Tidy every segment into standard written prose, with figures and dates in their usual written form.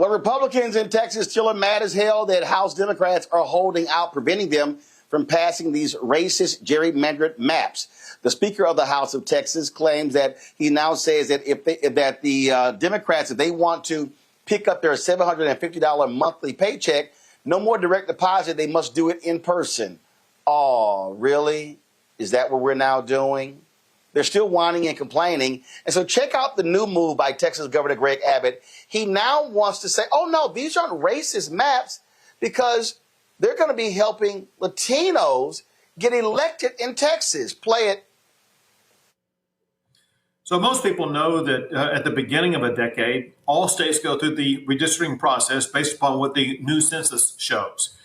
Well, Republicans in Texas still are mad as hell that House Democrats are holding out, preventing them from passing these racist gerrymandered maps. The Speaker of the House of Texas claims that he now says that if the Democrats, if they want to pick up their $750 monthly paycheck, no more direct deposit, they must do it in person. Oh, really? Is that what we're now doing? They're still whining and complaining. And so check out the new move by Texas Governor Greg Abbott. He now wants to say, oh, no, these aren't racist maps because they're going to be helping Latinos get elected in Texas. Play it. So most people know that at the beginning of a decade, all states go through the redistricting process based upon what the new census shows.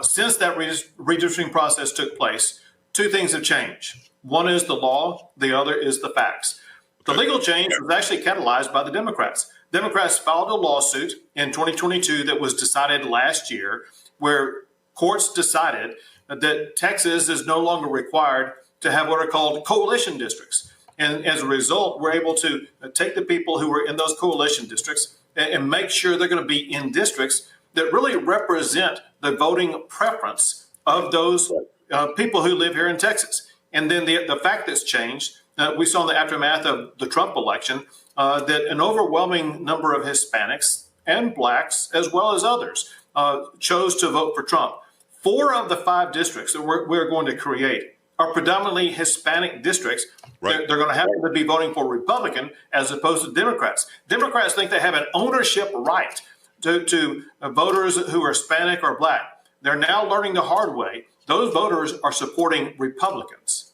Since that redistricting process took place, two things have changed. One is the law, the other is the facts. The legal change was actually catalyzed by the Democrats. Democrats filed a lawsuit in 2022 that was decided last year, where courts decided that Texas is no longer required to have what are called coalition districts. And as a result, we're able to take the people who are in those coalition districts and make sure they're going to be in districts that really represent the voting preference of those people who live here in Texas. And then the fact that's changed, we saw in the aftermath of the Trump election, that an overwhelming number of Hispanics and blacks, as well as others, chose to vote for Trump. 4 of the 5 districts that we're going to create are predominantly Hispanic districts. Right. They're going to have to be voting for Republican as opposed to Democrats. Democrats think they have an ownership right to voters who are Hispanic or black. They're now learning the hard way. Those voters are supporting Republicans.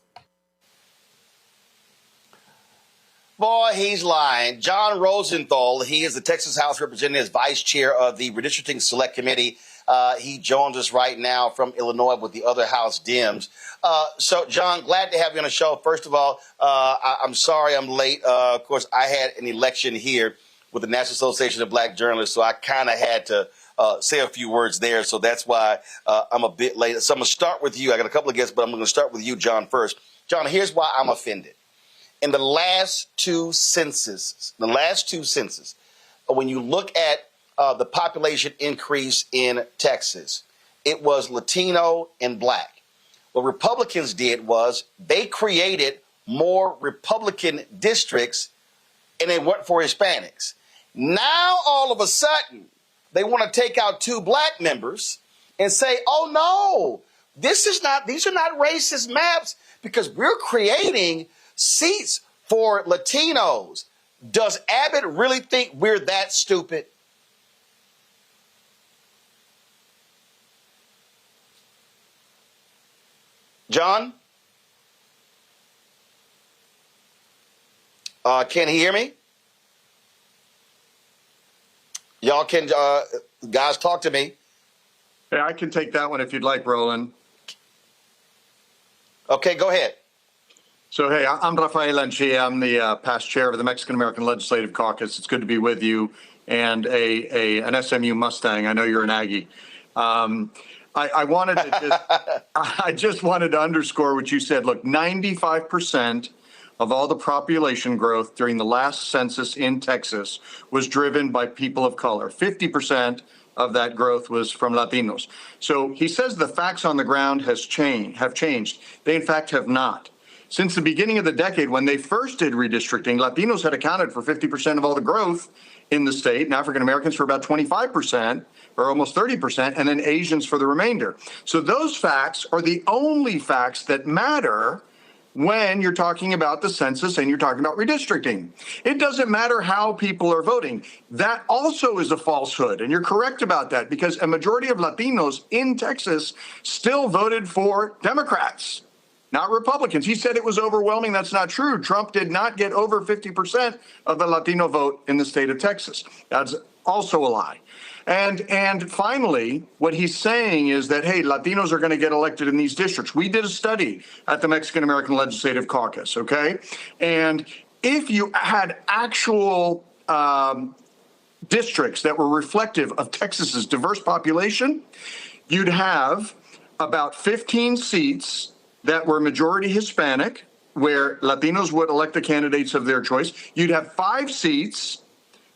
Boy, he's lying. John Rosenthal, he is the Texas House Representative, vice chair of the Redistricting Select Committee. He joins us right now from Illinois with the other House Dems. So, John, glad to have you on the show. First of all, I'm sorry I'm late. Of course, I had an election here with the National Association of Black Journalists, so I kind of had to say a few words there. So that's why I'm a bit late. So I'm going to start with you. I got a couple of guests, but I'm going to start with you, John, first. John, here's why I'm offended. In the last two censuses, when you look at the population increase in Texas, it was Latino and black. What Republicans did was they created more Republican districts and they went for Hispanics. Now, all of a sudden, they want to take out 2 black members and say, oh, no, these are not racist maps because we're creating seats for Latinos. Does Abbott really think we're that stupid? John? Can he hear me? Y'all can, guys, talk to me. Hey, I can take that one if you'd like, Roland. Okay, go ahead. So, hey, I'm Rafael Anchia. I'm the past chair of the Mexican-American Legislative Caucus. It's good to be with you. And an SMU Mustang. I know you're an Aggie. I wanted to just, I just wanted to underscore what you said. Look, 95% of all the population growth during the last census in Texas was driven by people of color. 50% of that growth was from Latinos. So he says the facts on the ground have changed. They, in fact, have not. Since the beginning of the decade, when they first did redistricting, Latinos had accounted for 50% of all the growth in the state, and African Americans for about 25%, or almost 30%, and then Asians for the remainder. So those facts are the only facts that matter when you're talking about the census and you're talking about redistricting. It doesn't matter how people are voting. That also is a falsehood, and you're correct about that, because a majority of Latinos in Texas still voted for Democrats, not Republicans. He said it was overwhelming. That's not true. Trump did not get over 50% of the Latino vote in the state of Texas. That's also a lie. And finally, what he's saying is that, hey, Latinos are going to get elected in these districts. We did a study at the Mexican-American Legislative Caucus, okay? And if you had actual districts that were reflective of Texas's diverse population, you'd have about 15 seats that were majority Hispanic, where Latinos would elect the candidates of their choice. You'd have 5 seats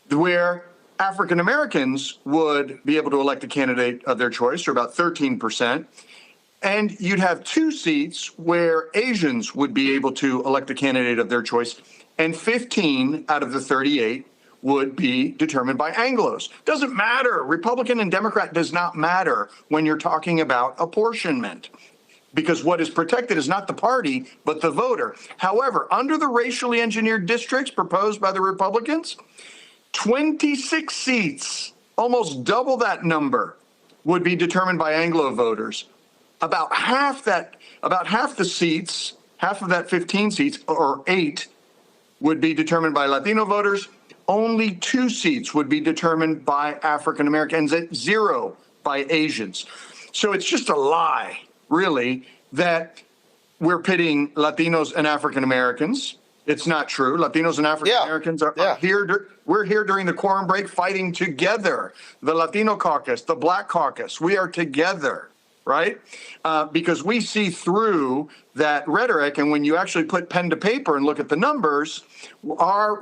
where African Americans would be able to elect a candidate of their choice, or about 13%. And you'd have 2 seats where Asians would be able to elect a candidate of their choice, and 15 out of the 38 would be determined by Anglos. Doesn't matter. Republican and Democrat does not matter when you're talking about apportionment, because what is protected is not the party, but the voter. However, under the racially engineered districts proposed by the Republicans, 26 seats, almost double that number, would be determined by Anglo voters. About half the seats, half of that 15 seats, or 8, would be determined by Latino voters. Only 2 seats would be determined by African Americans, and 0 by Asians. So it's just a lie, really, that we're pitting Latinos and African Americans. It's not true. Latinos and African Americans are here. We're here during the quorum break fighting together. The Latino caucus, the Black caucus, we are together, right? Because we see through that rhetoric, and when you actually put pen to paper and look at the numbers, our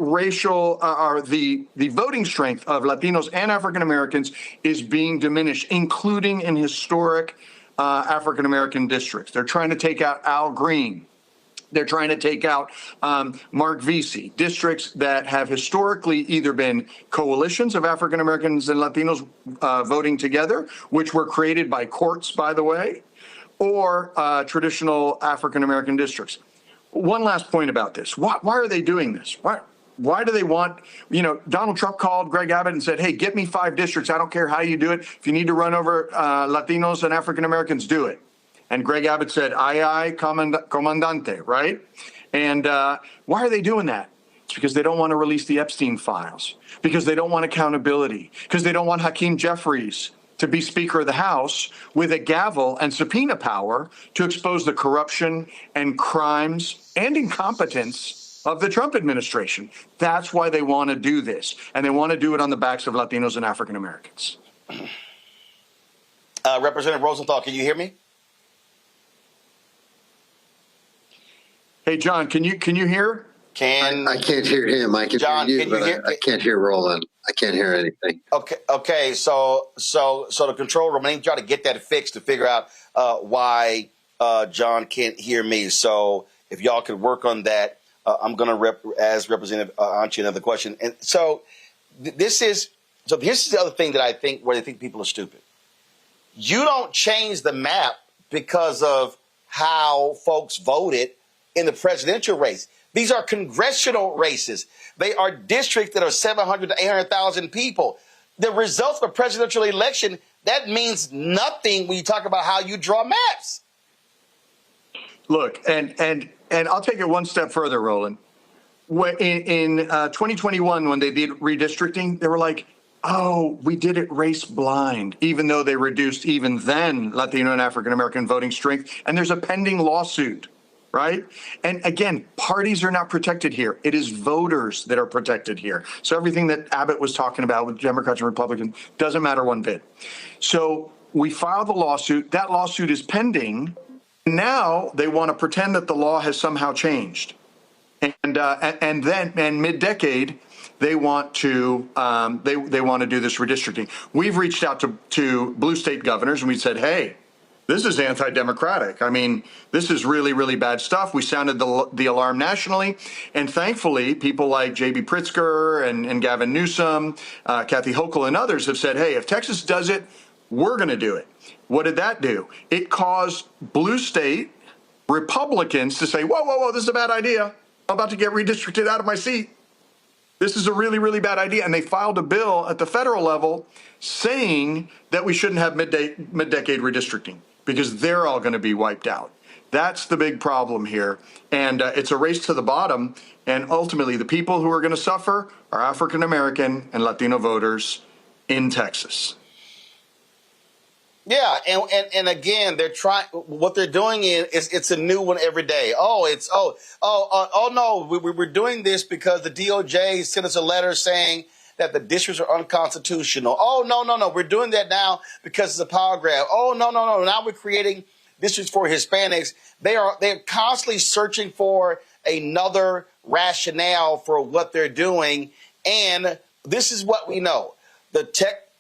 the voting strength of Latinos and African Americans is being diminished, including in historic African American districts. They're trying to take out Al Green. They're trying to take out Mark Vesey, districts that have historically either been coalitions of African Americans and Latinos voting together, which were created by courts, by the way, or traditional African American districts. One last point about this. Why are they doing this? Why do they want, Donald Trump called Greg Abbott and said, hey, get me 5 districts. I don't care how you do it. If you need to run over Latinos and African Americans, do it. And Greg Abbott said, aye, aye, comandante, right? And why are they doing that? It's because they don't want to release the Epstein files, because they don't want accountability, because they don't want Hakeem Jeffries to be Speaker of the House with a gavel and subpoena power to expose the corruption and crimes and incompetence of the Trump administration. That's why they want to do this. And they want to do it on the backs of Latinos and African Americans. Representative Rosenthal, can you hear me? Hey, John, can you hear? I can't hear him. I can John, hear you, can you but hear? I can't hear Roland. I can't hear anything. Okay. So the control room, I need to try to get that fixed to figure out why John can't hear me. So if y'all could work on that, I'm going to as Representative answer another question. And so this is the other thing that I think where they think people are stupid. You don't change the map because of how folks voted in the presidential race. These are congressional races. They are districts that are 700 to 800,000 people. The results of a presidential election, that means nothing when you talk about how you draw maps. Look, and I'll take it one step further, Roland. In 2021, when they did redistricting, they were like, oh, we did it race blind, even though they reduced even then Latino and African American voting strength. And there's a pending lawsuit. Right? And again, parties are not protected here. It is voters that are protected here. So everything that Abbott was talking about with Democrats and Republicans doesn't matter one bit. So we filed the lawsuit. That lawsuit is pending. Now they want to pretend that the law has somehow changed. And then mid-decade, they want to they want to do this redistricting. We've reached out to blue state governors and we said, hey, this is anti-democratic. I mean, this is really, really bad stuff. We sounded the alarm nationally. And thankfully, people like J.B. Pritzker and Gavin Newsom, Kathy Hochul, and others have said, hey, if Texas does it, we're going to do it. What did that do? It caused blue state Republicans to say, whoa, this is a bad idea. I'm about to get redistricted out of my seat. This is a really, really bad idea. And they filed a bill at the federal level saying that we shouldn't have mid-decade redistricting, because they're all going to be wiped out. That's the big problem here. And it's a race to the bottom. And ultimately, the people who are going to suffer are African American and Latino voters in Texas. Yeah, and again, they're trying. What they're doing is it's a new one every day. Oh, no, we're doing this because the DOJ sent us a letter saying that the districts are unconstitutional. Oh, no. We're doing that now because it's a power grab. Oh, no. Now we're creating districts for Hispanics. They're constantly searching for another rationale for what they're doing. And this is what we know.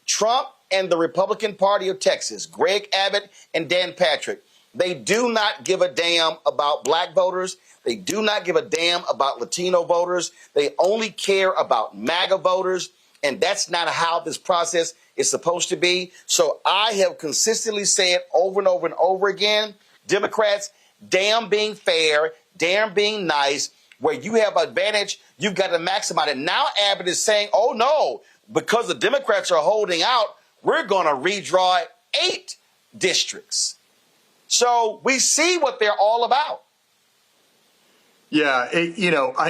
Trump and the Republican Party of Texas, Greg Abbott and Dan Patrick, they do not give a damn about black voters. They do not give a damn about Latino voters. They only care about MAGA voters. And that's not how this process is supposed to be. So I have consistently said over and over and over again, Democrats, damn being fair, damn being nice, where you have advantage, you've got to maximize it. Now Abbott is saying, oh no, because the Democrats are holding out, we're going to redraw 8 districts. So we see what they're all about. Yeah, the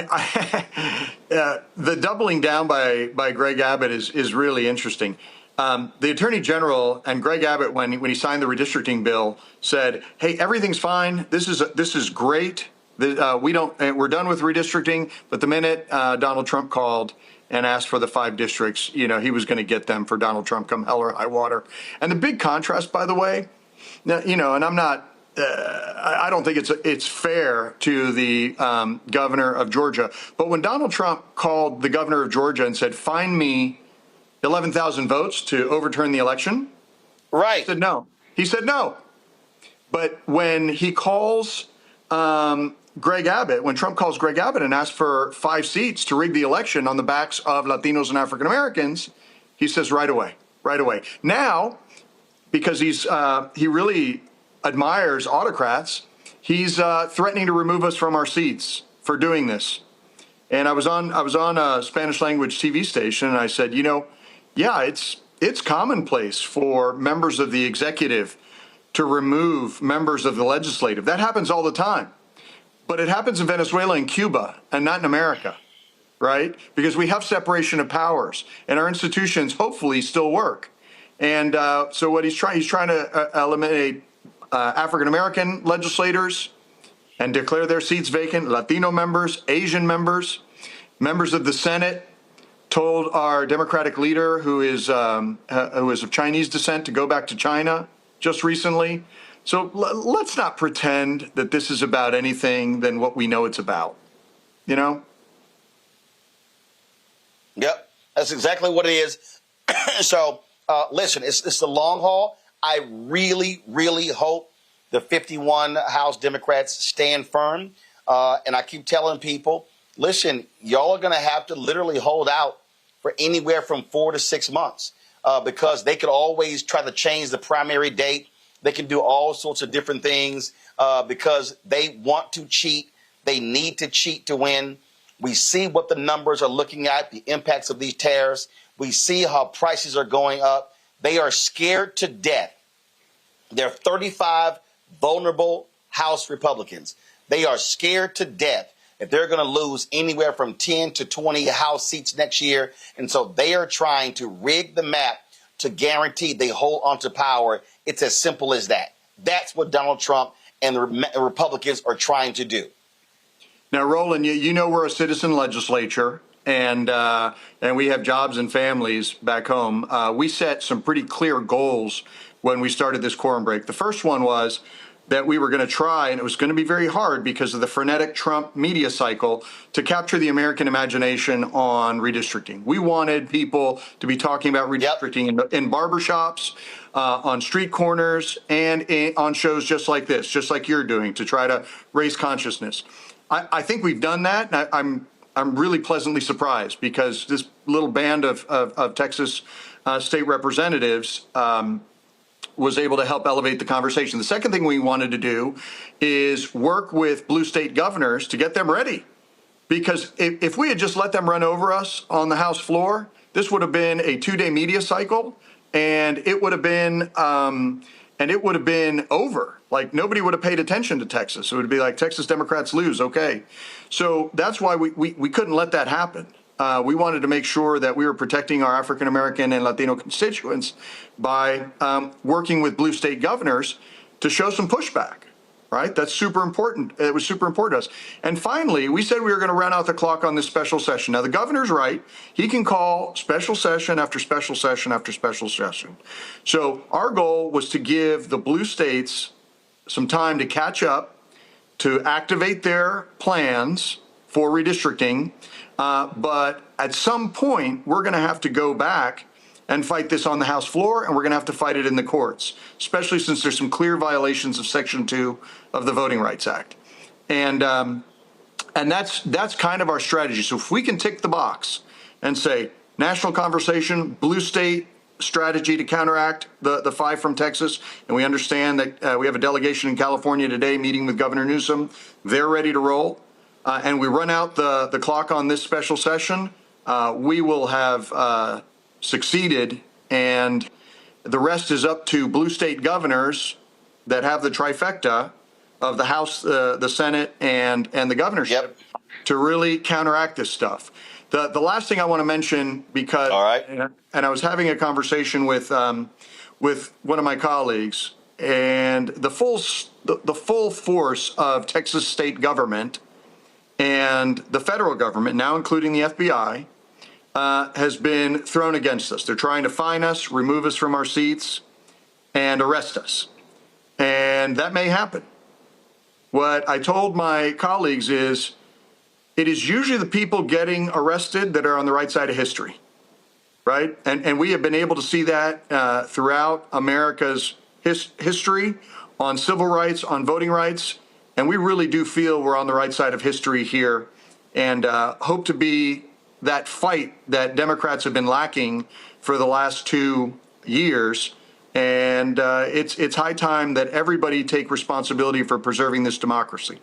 doubling down by Greg Abbott is really interesting. The Attorney General and Greg Abbott, when he signed the redistricting bill, said, "Hey, everything's fine. This is great. We're done with redistricting." But the minute Donald Trump called and asked for the 5 districts, he was going to get them for Donald Trump come hell or high water. And the big contrast, by the way, now, and I'm not. I don't think it's fair to the governor of Georgia. But when Donald Trump called the governor of Georgia and said, "Find me 11,000 votes to overturn the election," right? He said no. He said no. But when he calls Greg Abbott, when Trump calls Greg Abbott and asks for 5 seats to rig the election on the backs of Latinos and African Americans, he says right away. Now, because he really admires autocrats, he's threatening to remove us from our seats for doing this. And I was on a Spanish language TV station, and I said, yeah, it's commonplace for members of the executive to remove members of the legislative. That happens all the time. But it happens in Venezuela and Cuba and not in America, right? Because we have separation of powers, and our institutions hopefully still work. And so what he's trying to eliminate African-American legislators and declare their seats vacant, Latino members, Asian members, members of the Senate told our Democratic leader who is of Chinese descent to go back to China just recently. So let's not pretend that this is about anything than what we know it's about, Yep, that's exactly what it is. So listen, it's the long haul. I really, really hope the 51 House Democrats stand firm. And I keep telling people, listen, y'all are going to have to literally hold out for anywhere from 4 to 6 months because they could always try to change the primary date. They can do all sorts of different things because they want to cheat. They need to cheat to win. We see what the numbers are looking at, the impacts of these tariffs. We see how prices are going up. They are scared to death. There are 35 vulnerable House Republicans. They are scared to death if they're going to lose anywhere from 10 to 20 House seats next year. And so they are trying to rig the map to guarantee they hold onto power. It's as simple as that. That's what Donald Trump and the Republicans are trying to do. Now, Roland, we're a citizen legislature. And we have jobs and families back home. We set some pretty clear goals when we started this quorum break. The first one was that we were going to try, and it was going to be very hard because of the frenetic Trump media cycle, to capture the American imagination on redistricting. We wanted people to be talking about redistricting in barbershops, on street corners, and on shows just like this, just like you're doing, to try to raise consciousness. I think we've done that. And I'm really pleasantly surprised because this little band of Texas state representatives was able to help elevate the conversation. The second thing we wanted to do is work with blue state governors to get them ready. Because if we had just let them run over us on the House floor, this would have been a 2-day media cycle, and it would have been over. Like, nobody would have paid attention to Texas. It would be like, Texas Democrats lose, okay. So that's why we couldn't let that happen. We wanted to make sure that we were protecting our African American and Latino constituents by working with blue state governors to show some pushback, right? That's super important. It was super important to us. And finally, we said we were going to run out the clock on this special session. Now, the governor's right. He can call special session after special session after special session. So our goal was to give the blue states some time to catch up, to activate their plans for redistricting. But at some point, we're going to have to go back and fight this on the House floor, and we're going to have to fight it in the courts, especially since there's some clear violations of Section 2 of the Voting Rights Act. And that's kind of our strategy. So if we can tick the box and say national conversation, blue state strategy to counteract the 5 from Texas, and we understand that we have a delegation in California today meeting with Governor Newsom. They're ready to roll. And we run out the clock on this special session, we will have succeeded, and the rest is up to blue state governors that have the trifecta of the House, the Senate, and the governorship to really counteract this stuff. The last thing I want to mention, because and I was having a conversation with one of my colleagues, and the full force of Texas state government and the federal government, now including the FBI, has been thrown against us. They're trying to fine us, remove us from our seats, and arrest us. And that may happen. What I told my colleagues is, it is usually the people getting arrested that are on the right side of history, right? And we have been able to see that throughout America's history on civil rights, on voting rights. And we really do feel we're on the right side of history here, and hope to be that fight that Democrats have been lacking for the last 2 years. And it's high time that everybody take responsibility for preserving this democracy.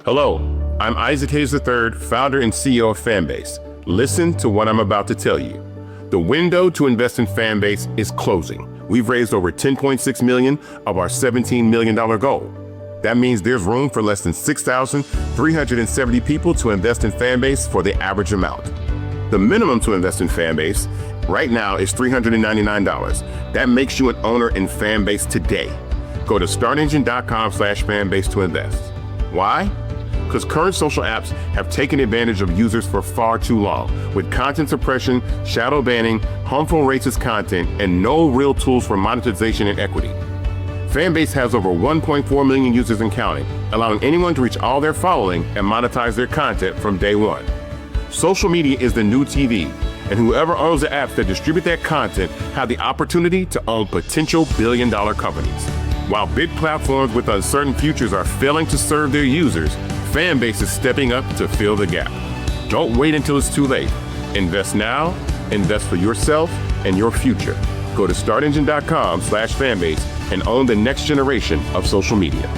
Hello, I'm Isaac Hayes III, founder and CEO of Fanbase. Listen to what I'm about to tell you. The window to invest in Fanbase is closing. We've raised over $10.6 million of our $17 million goal. That means there's room for less than 6,370 people to invest in Fanbase for the average amount. The minimum to invest in Fanbase right now is $399. That makes you an owner in Fanbase today. Go to startengine.com/fanbase to invest. Why? Because current social apps have taken advantage of users for far too long, with content suppression, shadow banning, harmful racist content, and no real tools for monetization and equity. Fanbase has over 1.4 million users and counting, allowing anyone to reach all their following and monetize their content from day one. Social media is the new TV, and whoever owns the apps that distribute that content have the opportunity to own potential billion-dollar companies. While big platforms with uncertain futures are failing to serve their users, Fanbase is stepping up to fill the gap. Don't wait until it's too late. Invest now, invest for yourself and your future. Go to startengine.com/fanbase and own the next generation of social media.